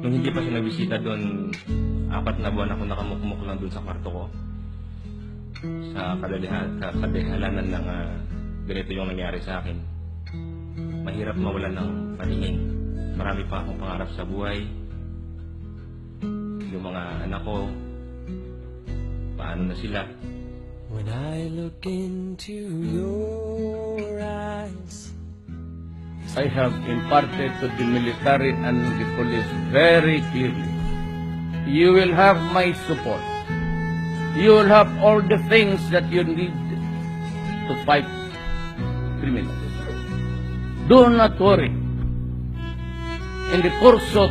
Nung hindi pa siya nagbisita doon, 4 na buwan ako nakamukmuk lang doon sa kwarto ko. Sa kadalihalanan ng ganito yung nangyari sa akin. Mahirap mawalan ng paningin. Marami pa akong pangarap sa buhay. Yung mga anak ko, paano na sila? When I look into your eyes, I have imparted to the military and the police very clearly. You will have my support. You will have all the things that you need to fight criminals. Do not worry. In the pursuit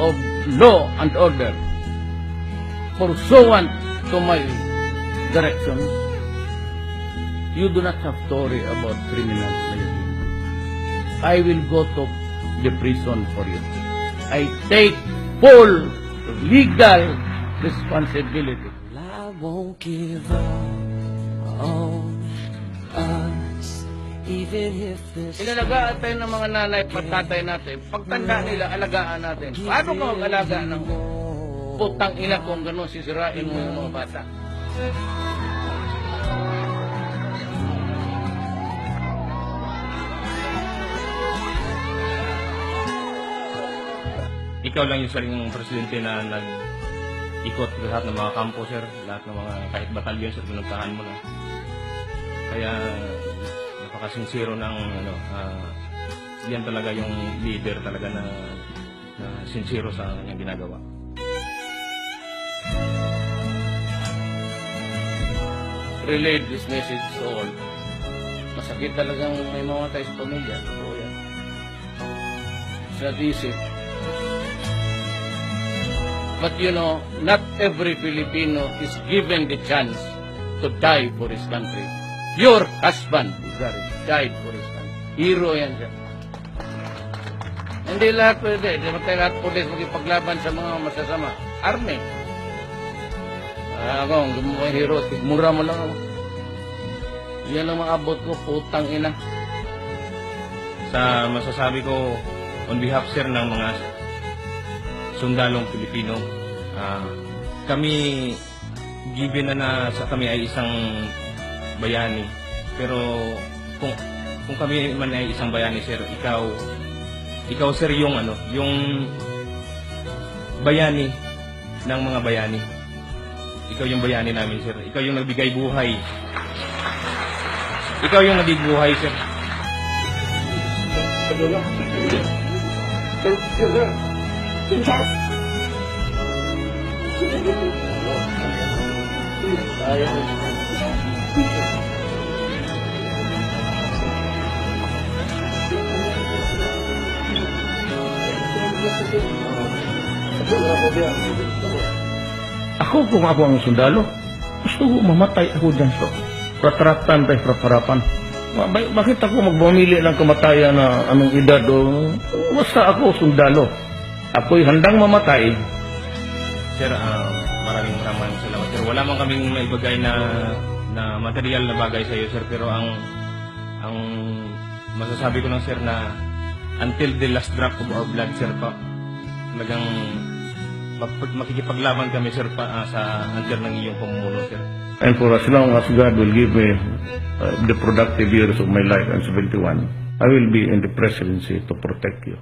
of law and order, pursuant to my directions, you do not have to worry about criminals. I will go to the prison for you. I take full legal responsibility. I won't give up on us, even if this. Inalagaan tayo ng mga nanay at tatay natin. Pagtanda nila, alagaan natin. Paano ka mag-alaga ng putang ina kung gano'n sisirain mo yung mga bata? Ikaw lang yung saling presidente na nag-ikot lahat ng mga kampo, sir. Lahat ng mga, kahit batalyon, sir, pinuntahan mo na. Kaya, napakasinsiro ng, yan talaga yung leader talaga na sincero sa kanyang ginagawa. Relay this message to all. Masakit talagang may mamatay sa pamilya. Oo yan. It's not easy. But you know, not every Filipino is given the chance to die for his country. Your husband, Gary, died for his country. Hero yan siya. Hindi lahat pwede. Hindi tayo lahat pulis magipaglaban sa mga masasama. Army. Ako, ang gumawa hero, mura mo lang ako. Yan ang maabot ko, putang ina. Sa masasabi ko, on behalf, sir, ng mga sundalong Pilipino, kami given na kami ay isang bayani, pero kung kami man ay isang bayani, sir, ikaw sir yung yung bayani ng mga bayani. Ikaw yung bayani namin, sir. Ikaw yung nagbigay buhay. Ikaw yung nagbigay buhay, sir. Ako kung ako ang sundalo, gusto ko mamatay ako dyan sa pratratan tayo praparapan. Bakit ako magpamili ng kamatayan na anong edad o basta ako sundalo. Ako'y handang mamatay. Sir, maraming salamat, sir. Wala man kaming maibagay na material na bagay sa iyo, sir, pero ang masasabi ko lang, sir, na until the last drop of our blood, sir, talagang makikipaglaban kami, sir, sa under ng iyong pamumuno, sir. And for as long as God will give me the productive years of my life, and 71, I will be in the presidency to protect you.